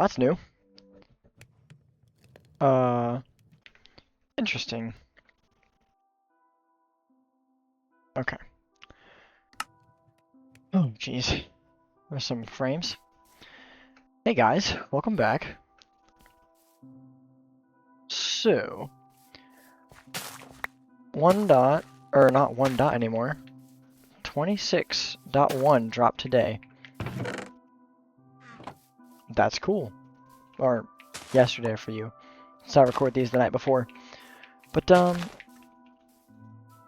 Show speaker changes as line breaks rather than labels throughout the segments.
That's new. Interesting. Okay. Oh, jeez. There's some frames. Hey guys, welcome back. So, one dot, or not one dot anymore. 26.1 dropped today. That's cool. Or yesterday for you. So I record these the night before. But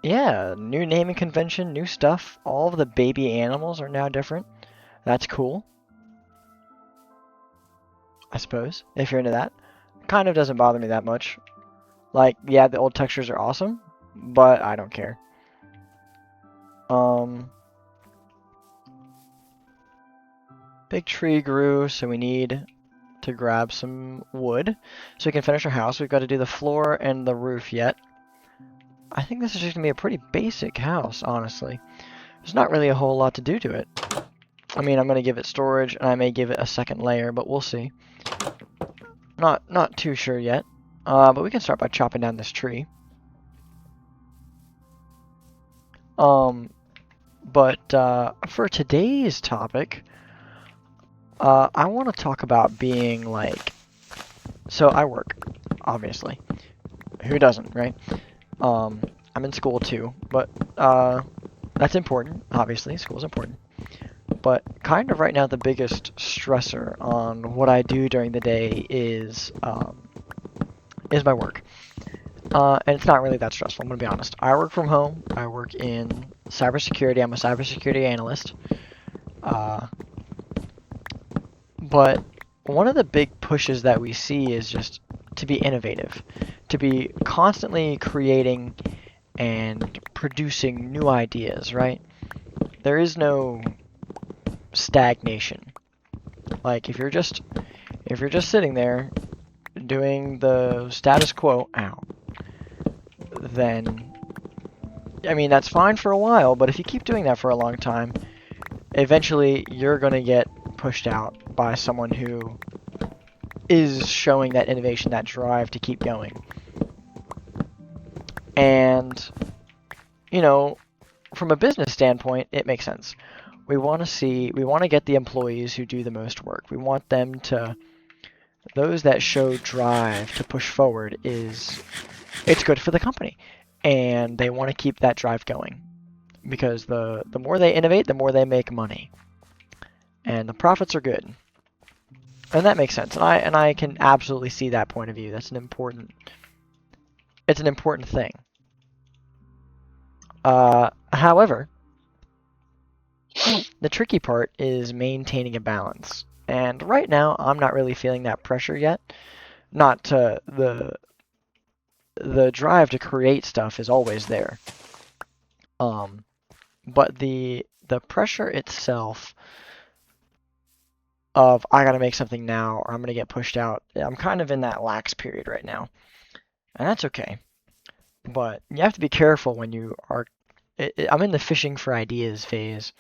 yeah, new naming convention, new stuff. All of the baby animals are now different. That's cool. I suppose, if you're into that. Kind of doesn't bother me that much. Like, yeah, the old textures are awesome, but I don't care. Big tree grew, so we need to grab some wood so we can finish our house. We've got to do the floor and the roof yet. I think this is just going to be a pretty basic house, honestly. There's not really a whole lot to do to it. I mean, I'm going to give it storage, and I may give it a second layer, but we'll see. Not too sure yet. But we can start by chopping down this tree. But for today's topic, I want to talk about being like... So I work, obviously. Who doesn't, right? I'm in school too, but that's important, obviously. School's important. But kind of right now, the biggest stressor on what I do during the day is my work. And it's not really that stressful, I'm going to be honest. I work from home. I work in cybersecurity. I'm a cybersecurity analyst. But one of the big pushes that we see is just to be innovative, to be constantly creating and producing new ideas, right? There is no stagnation. Like if you're just sitting there doing the status quo, then I mean that's fine for a while, but if you keep doing that for a long time, eventually you're going to get pushed out by someone who is showing that innovation, that drive to keep going. And you know, from a business standpoint, it makes sense. We want to get the employees who do the most work. We want them to, those that show drive to push forward it's good for the company. And they want to keep that drive going. Because the more they innovate, the more they make money. And the profits are good. And that makes sense. And I can absolutely see that point of view. It's an important thing. However, the tricky part is maintaining a balance. And right now, I'm not really feeling that pressure yet. Not to the drive to create stuff is always there. But the pressure itself of I gotta make something now or I'm gonna get pushed out, I'm kind of in that lax period right now. And that's okay. But you have to be careful when you are... I'm in the fishing for ideas phase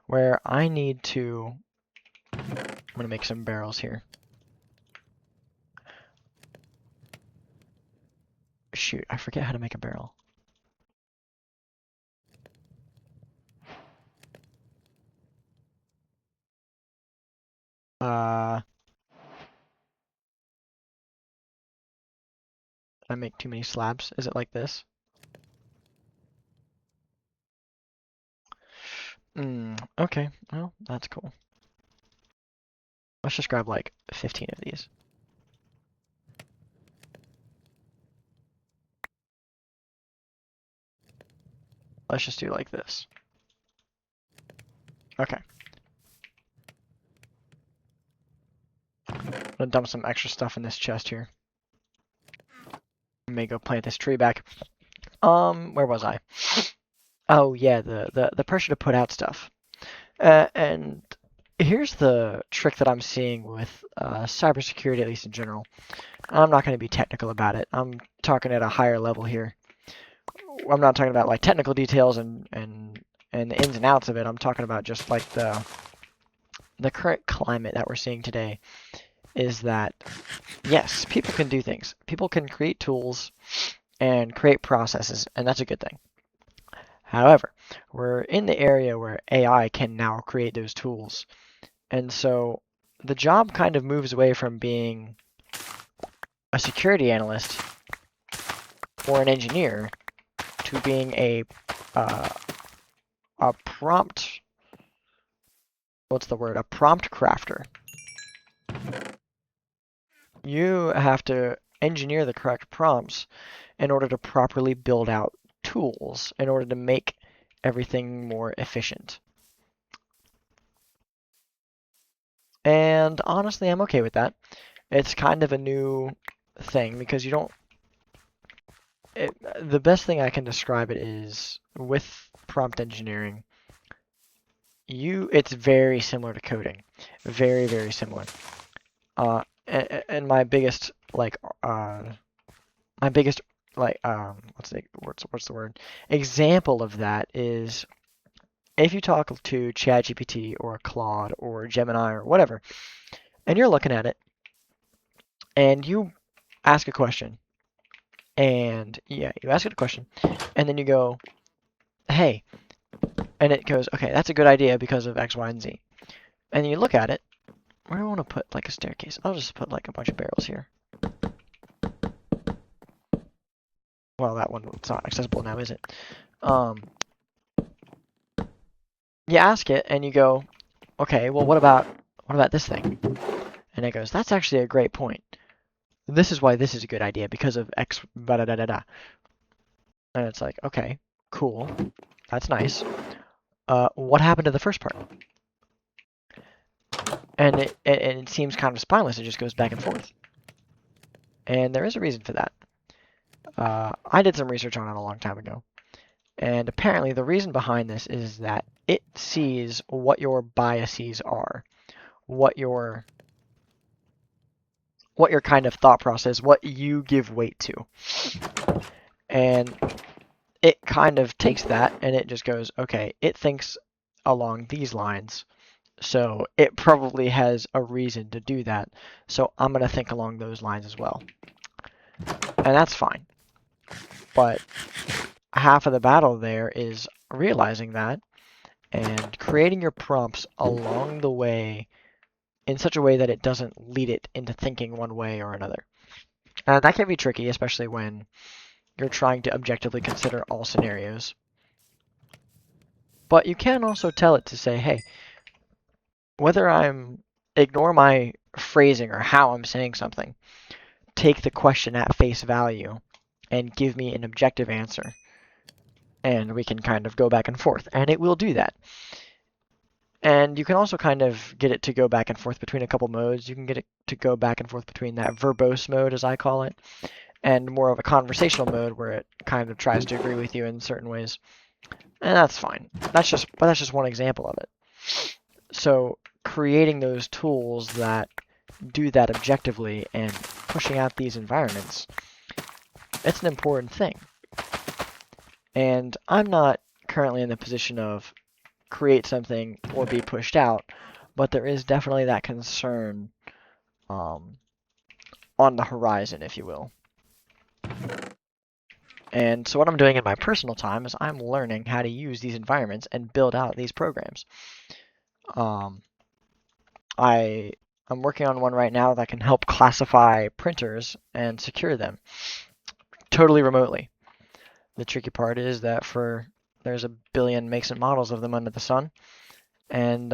where I need to... I'm going to make some barrels here. Shoot, I forget how to make a barrel. Did I make too many slabs? Is it like this? Okay. Well, that's cool. Let's just grab like 15 of these. Let's just do like this. Okay. I'm gonna dump some extra stuff in this chest here. I may go plant this tree back. Where was I? Oh yeah, the pressure to put out stuff. And here's the trick that I'm seeing with cybersecurity, at least in general. I'm not going to be technical about it. I'm talking at a higher level here. I'm not talking about like technical details and the ins and outs of it. I'm talking about just like the current climate that we're seeing today is that, yes, people can do things. People can create tools and create processes, and that's a good thing. However, we're in the area where AI can now create those tools. And so the job kind of moves away from being a security analyst or an engineer to being uh, a prompt, what's the word? A prompt crafter. You have to engineer the correct prompts in order to properly build out tools, in order to make everything more efficient. And honestly, I'm okay with that. It's kind of a new thing because you don't. The best thing I can describe it is with prompt engineering. It's very similar to coding, very very similar. And my biggest my biggest what's the word example of that is if you talk to ChatGPT or Claude or Gemini or whatever, and you're looking at it and you ask a question, and yeah, you ask it a question, and then you go, hey, and it goes, okay, that's a good idea because of X, Y, and Z. And you look at it, where do I want to put like a staircase? I'll just put like a bunch of barrels here. Well, that one, it's not accessible now, is it? You ask it and you go, okay, well, what about this thing? And it goes, that's actually a great point. This is why this is a good idea because of X, da da da da da. And it's like, okay, cool, that's nice. What happened to the first part? And it seems kind of spineless. It just goes back and forth. And there is a reason for that. I did some research on it a long time ago. And apparently the reason behind this is that it sees what your biases are, what your kind of thought process, what you give weight to. And it kind of takes that and it just goes, okay, it thinks along these lines. So it probably has a reason to do that. So I'm going to think along those lines as well. And that's fine. But half of the battle there is realizing that and creating your prompts along the way in such a way that it doesn't lead it into thinking one way or another. And that can be tricky, especially when you're trying to objectively consider all scenarios. But you can also tell it to say, hey, whether ignore my phrasing or how I'm saying something, take the question at face value and give me an objective answer. And we can kind of go back and forth. And it will do that. And you can also kind of get it to go back and forth between a couple modes. You can get it to go back and forth between that verbose mode, as I call it, and more of a conversational mode where it kind of tries to agree with you in certain ways. And that's fine. But that's just one example of it. So creating those tools that do that objectively and pushing out these environments, it's an important thing. And I'm not currently in the position of create something or be pushed out, but there is definitely that concern on the horizon, if you will. And so what I'm doing in my personal time is I'm learning how to use these environments and build out these programs. I'm working on one right now that can help classify printers and secure them totally remotely. The tricky part is that there's a billion makes and models of them under the sun, and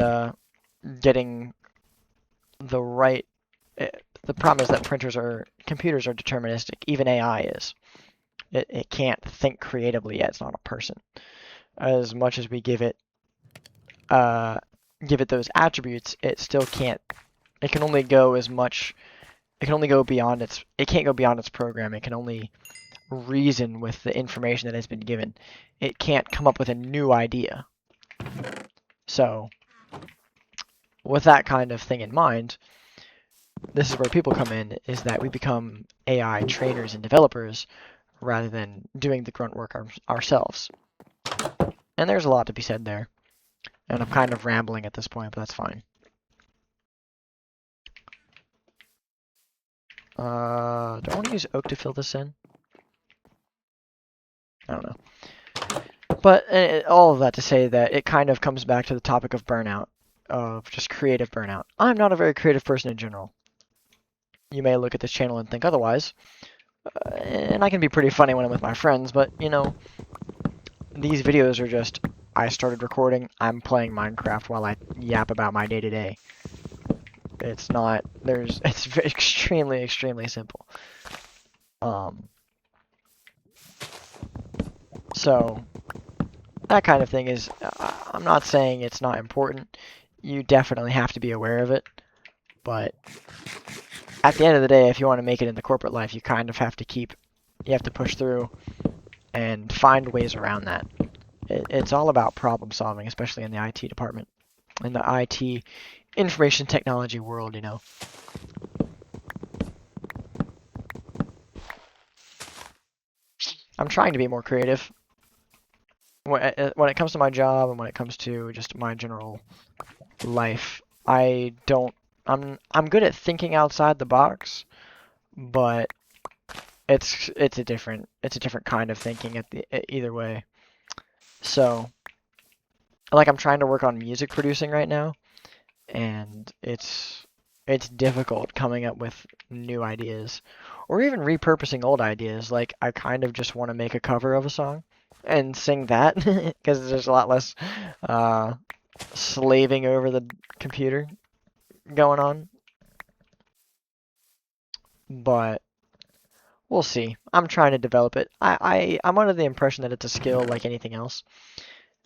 getting the right. The problem is that computers are deterministic. Even AI is. It can't think creatively yet. It's not a person. As much as we give it those attributes, it still can't. It can only go as much. It can only go beyond its. It can't go beyond its program. It can only reason with the information that has been given. It can't come up with a new idea. So, with that kind of thing in mind, this is where people come in, is that we become AI trainers and developers rather than doing the grunt work ourselves. And there's a lot to be said there. And I'm kind of rambling at this point, but that's fine. Do I want to use oak to fill this in? I don't know. But all of that to say that it kind of comes back to the topic of burnout, of just creative burnout. I'm not a very creative person in general. You may look at this channel and think otherwise, and I can be pretty funny when I'm with my friends, but, you know, these videos are just, I started recording, I'm playing Minecraft while I yap about my day-to-day. It's not, it's extremely, extremely simple. So, that kind of thing is, I'm not saying it's not important. You definitely have to be aware of it. But at the end of the day, if you want to make it in the corporate life, you kind of have to you have to push through and find ways around that. It's all about problem solving, especially in the IT department, in the IT information technology world, you know. I'm trying to be more creative. When it comes to my job and when it comes to just my general life, I'm good at thinking outside the box, but it's a different kind of thinking either way. So, like, I'm trying to work on music producing right now, and it's difficult coming up with new ideas or even repurposing old ideas. Like, I kind of just want to make a cover of a song and sing that because there's a lot less slaving over the computer going on. But we'll see. I'm trying to develop it. I'm under the impression that it's a skill like anything else,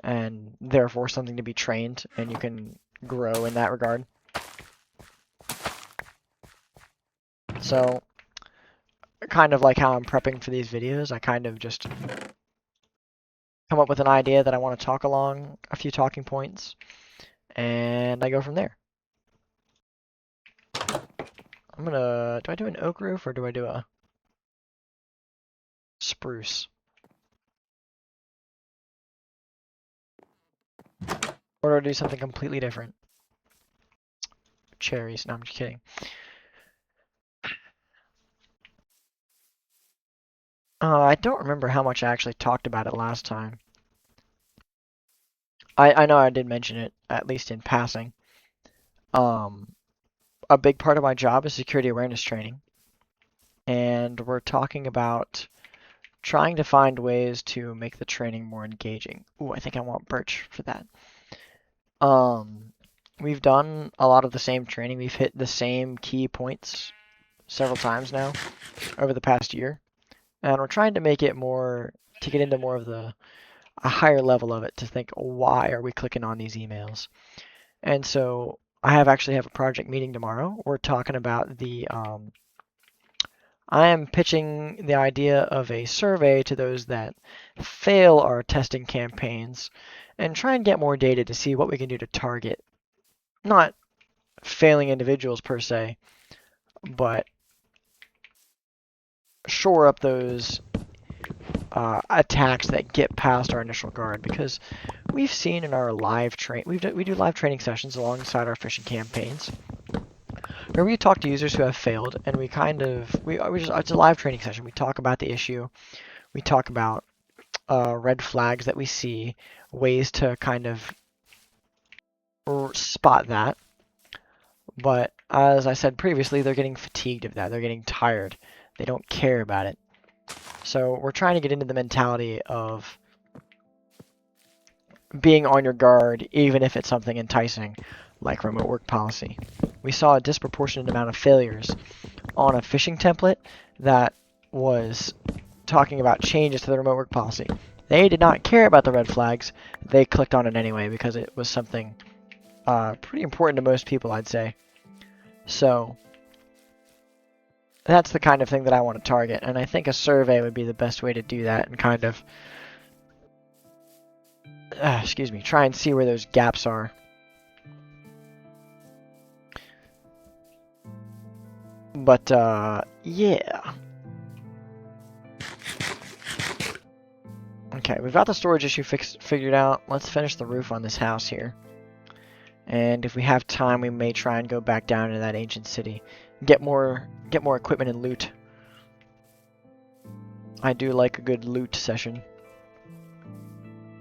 and therefore something to be trained, and you can grow in that regard. So, kind of like how I'm prepping for these videos, I kind of just come up with an idea that I want to talk along, a few talking points, and I go from there. Do I do an oak roof or do I do a spruce? Or do I do something completely different? Cherries, no, I'm just kidding. I don't remember how much I actually talked about it last time. I know I did mention it, at least in passing. A big part of my job is security awareness training. And we're talking about trying to find ways to make the training more engaging. Ooh, I think I want birch for that. We've done a lot of the same training. We've hit the same key points several times now over the past year. And we're trying to make it more, to get into more of a higher level of it, to think, why are we clicking on these emails? And so I actually have a project meeting tomorrow. We're talking about I am pitching the idea of a survey to those that fail our testing campaigns and try and get more data to see what we can do to target, not failing individuals per se, but shore up those attacks that get past our initial guard, because we've seen in our live we do live training sessions alongside our phishing campaigns where we talk to users who have failed, and we just, it's a live training session. We talk about the issue, we talk about red flags that we see, ways to kind of spot that. But as I said previously, they're getting fatigued of that. They're getting tired. They don't care about it. So we're trying to get into the mentality of being on your guard, even if it's something enticing, like remote work policy. We saw a disproportionate amount of failures on a phishing template that was talking about changes to the remote work policy. They did not care about the red flags. They clicked on it anyway because it was something pretty important to most people, I'd say. So that's the kind of thing that I want to target, and I think a survey would be the best way to do that and kind of, try and see where those gaps are. But, yeah. Okay, we've got the storage issue figured out. Let's finish the roof on this house here. And if we have time, we may try and go back down to that ancient city get more equipment and loot. I do like a good loot session,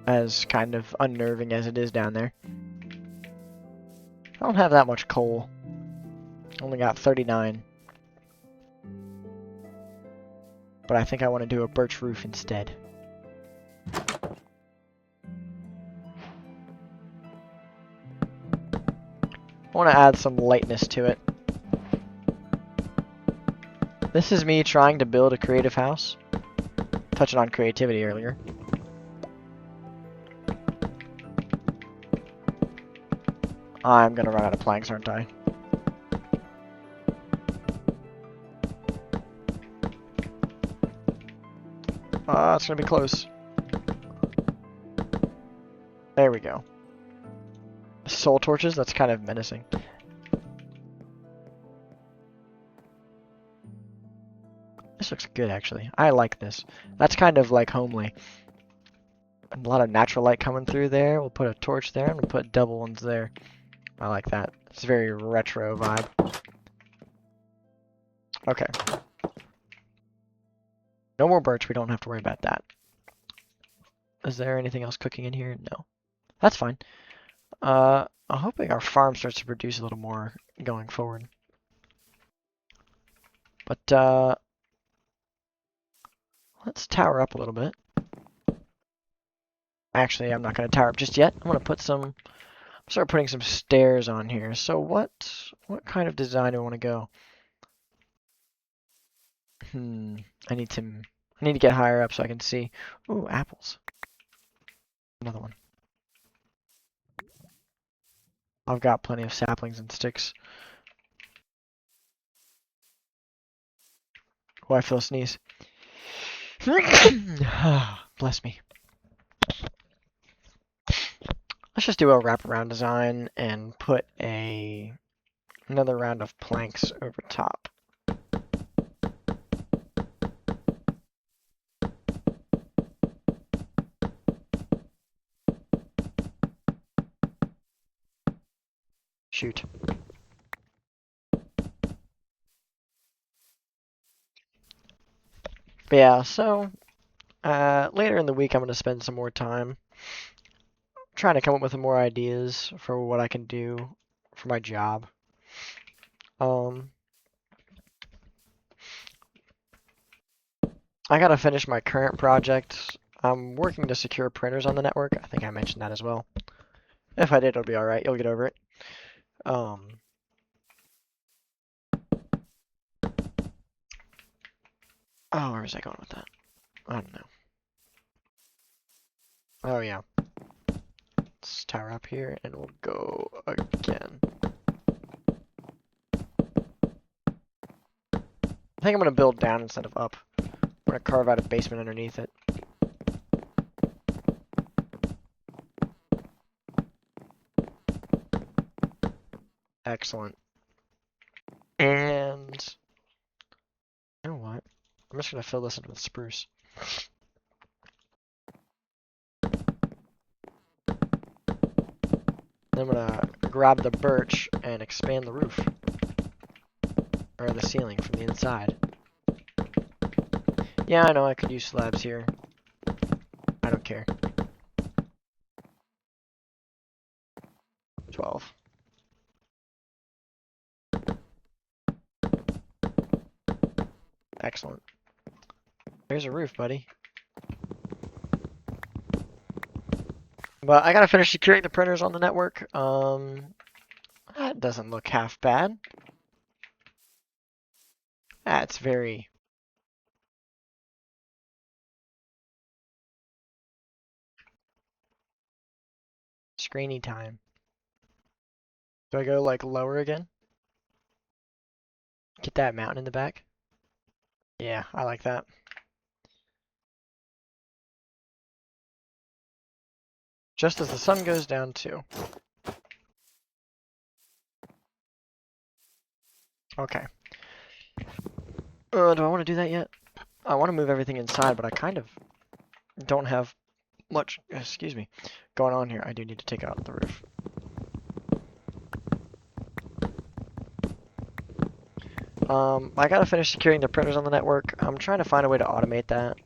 as kind of unnerving as it is down there. I don't have that much coal. Only got 39. But I think I want to do a birch roof instead. I want to add some lightness to it. This is me trying to build a creative house. Touching on creativity earlier. I'm gonna run out of planks, aren't I? It's gonna be close. There we go. Soul torches? That's kind of menacing. This looks good, actually. I like this. That's kind of like homely. A lot of natural light coming through there. We'll put a torch there. I'm gonna put double ones there. I like that. It's a very retro vibe. Okay. No more birch. We don't have to worry about that. Is there anything else cooking in here? No. That's fine. I'm hoping our farm starts to produce a little more going forward. But, let's tower up a little bit. Actually, I'm not going to tower up just yet. I'm going to put start putting some stairs on here. So what kind of design do I want to go? I need to get higher up so I can see. Ooh, apples. Another one. I've got plenty of saplings and sticks. Oh, I feel a sneeze. Bless me. Let's just do a wraparound design and put another round of planks over top. Shoot. But yeah, so later in the week I'm going to spend some more time trying to come up with some more ideas for what I can do for my job. I gotta finish my current project. I'm working to secure printers on the network. I think I mentioned that as well. If I did, it'll be alright. You'll get over it. Oh, where was I going with that? I don't know. Oh, yeah. Let's tower up here, and we'll go again. I think I'm going to build down instead of up. I'm going to carve out a basement underneath it. Excellent. And you know what? I'm just going to fill this in with spruce. Then I'm going to grab the birch and expand the roof. Or the ceiling from the inside. Yeah, I know I could use slabs here. I don't care. 12. Excellent. There's a roof, buddy. But I gotta finish securing the printers on the network. That doesn't look half bad. That's very... screeny time. Do I go, like, lower again? Get that mountain in the back? Yeah, I like that. Just as the sun goes down, too. Okay. Do I want to do that yet? I want to move everything inside, but I kind of don't have much, excuse me, going on here. I do need to take out the roof. I gotta finish securing the printers on the network. I'm trying to find a way to automate that.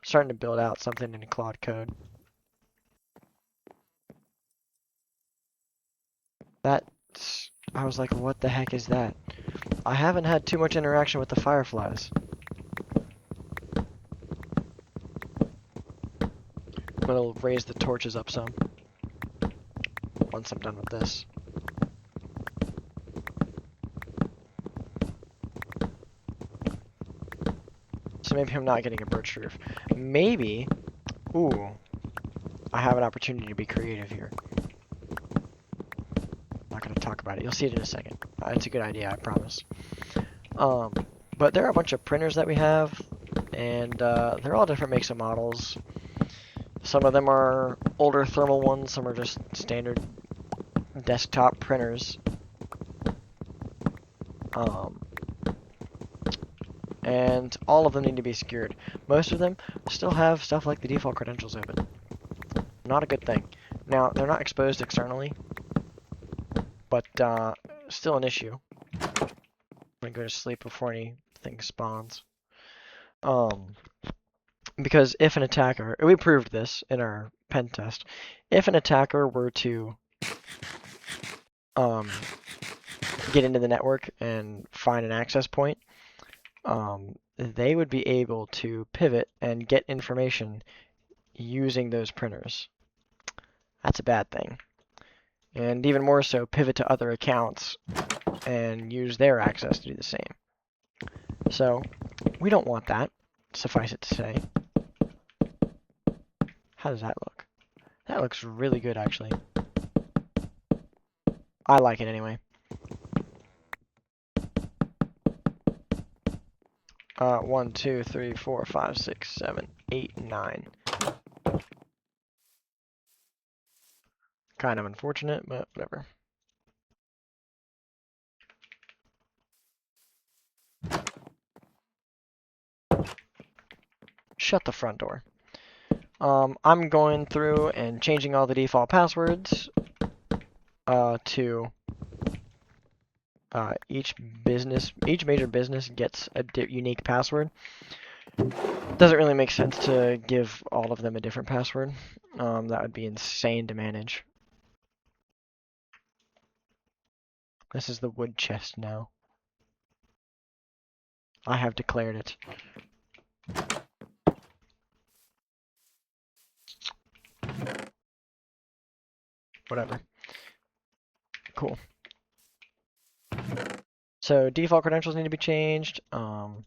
Starting to build out something in Claude Code. That's... I was like, what the heck is that? I haven't had too much interaction with the fireflies. I'm gonna raise the torches up some once I'm done with this. So maybe I'm not getting a birch roof. Maybe... Ooh. I have an opportunity to be creative here. I'm not gonna talk about it. You'll see it in a second. It's a good idea, I promise. But there are a bunch of printers that we have, and they're all different makes and models. Some of them are older thermal ones, some are just standard desktop printers. And all of them need to be secured. Most of them still have stuff like the default credentials open. Not a good thing. Now, they're not exposed externally, but still an issue. I'm gonna go to sleep before anything spawns. Because if an attacker, we proved this in our pen test, if an attacker were to get into the network and find an access point, they would be able to pivot and get information using those printers. That's a bad thing. And even more so, pivot to other accounts and use their access to do the same. So, we don't want that, suffice it to say. How does that look? That looks really good, actually. I like it anyway. 1, 2, 3, 4, 5, 6, 7, 8, 9. Kind of unfortunate, but whatever. Shut the front door. I'm going through and changing all the default passwords to each major business gets a unique password. Doesn't really make sense to give all of them a different password. That would be insane to manage. This is the wood chest now. I have declared it. Whatever. Cool. So default credentials need to be changed. Sorry,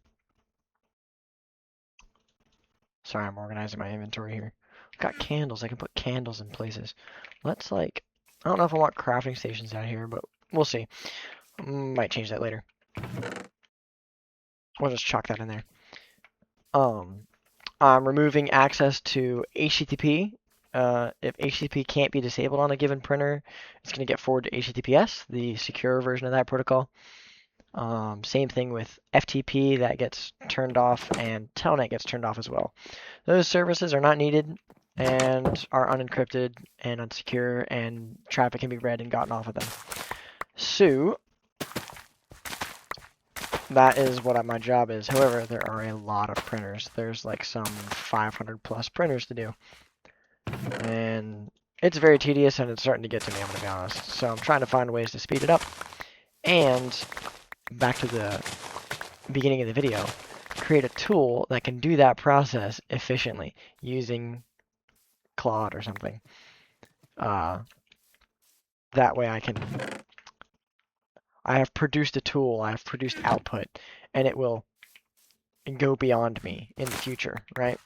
I'm organizing my inventory here. I've got candles. I can put candles in places. Let's like, I don't know if I want crafting stations out here, but we'll see. Might change that later. We'll just chalk that in there. I'm removing access to HTTP. If HTTP can't be disabled on a given printer, it's going to get forwarded to HTTPS, the secure version of that protocol. Same thing with FTP, that gets turned off, and Telnet gets turned off as well. Those services are not needed and are unencrypted and unsecure, and traffic can be read and gotten off of them. So that is what my job is. However, there are a lot of printers. There's like some 500 plus printers to do. And it's very tedious and it's starting to get to me, I'm going to be honest. So I'm trying to find ways to speed it up. And back to the beginning of the video, create a tool that can do that process efficiently using Claude or something. That way I have produced a tool, I have produced output, and it will go beyond me in the future, right?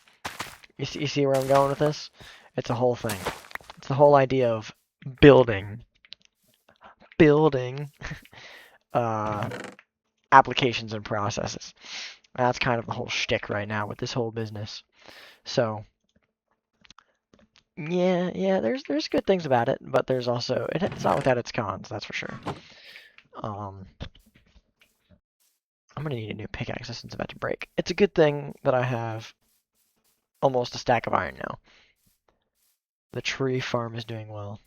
You see where I'm going with this? It's a whole thing. It's the whole idea of building applications and processes. That's kind of the whole shtick right now with this whole business. So, yeah, there's good things about it, but there's also it's not without its cons, that's for sure. I'm gonna need a new pickaxe since it's about to break. It's a good thing that I have almost a stack of iron now. The tree farm is doing well.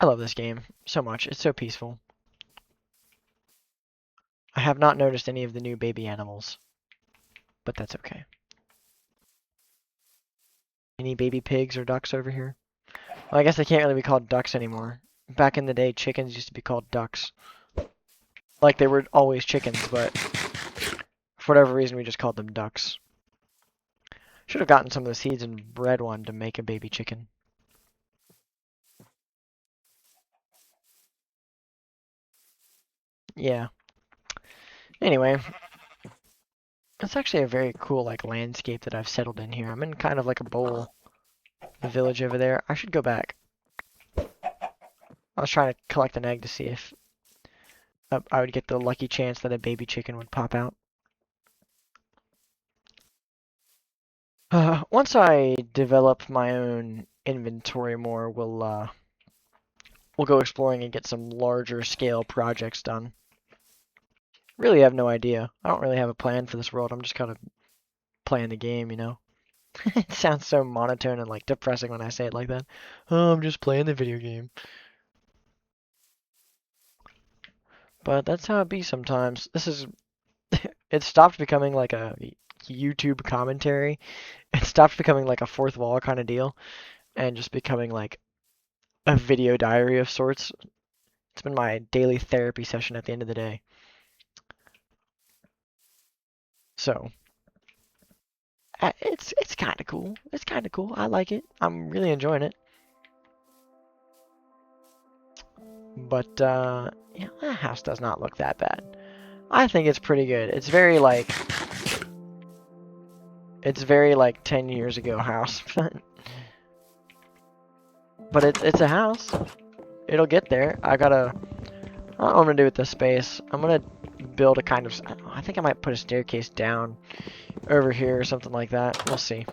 I love this game so much. It's so peaceful. I have not noticed any of the new baby animals, but that's okay. Any baby pigs or ducks over here? Well, I guess they can't really be called ducks anymore. Back in the day, chickens used to be called ducks. Like they were always chickens, but for whatever reason, we just called them ducks. Should have gotten some of the seeds and bred one to make a baby chicken. Yeah. Anyway, it's actually a very cool like landscape that I've settled in here. I'm in kind of like a bowl. The village over there. I should go back. I was trying to collect an egg to see if I would get the lucky chance that a baby chicken would pop out. Once I develop my own inventory more, we'll go exploring and get some larger scale projects done. Really have no idea. I don't really have a plan for this world. I'm just kind of playing the game, you know? It sounds so monotone and like depressing when I say it like that. Oh, I'm just playing the video game. But that's how it be sometimes. It stopped becoming like a YouTube commentary. It stopped becoming like a fourth wall kind of deal and just becoming like a video diary of sorts. It's been my daily therapy session at the end of the day. So, it's kind of cool. It's kind of cool. I like it. I'm really enjoying it. But yeah, that house does not look that bad. I think it's pretty good. It's very like 10 years ago house. But it's a house. It'll get there. I don't know what I'm gonna do with this space. I'm gonna build a kind of, I think I might put a staircase down over here or something like that. We'll see.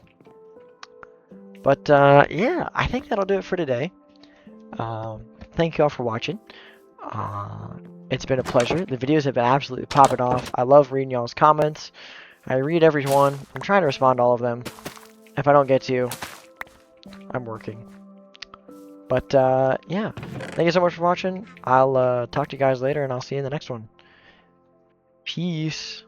But yeah, I think that'll do it for today. Thank you all for watching. It's been a pleasure. The videos have been absolutely popping off. I love reading y'all's comments. I read every one. I'm trying to respond to all of them. If I don't get to you, I'm working. But yeah, thank you so much for watching. I'll talk to you guys later, and I'll see you in the next one. Peace.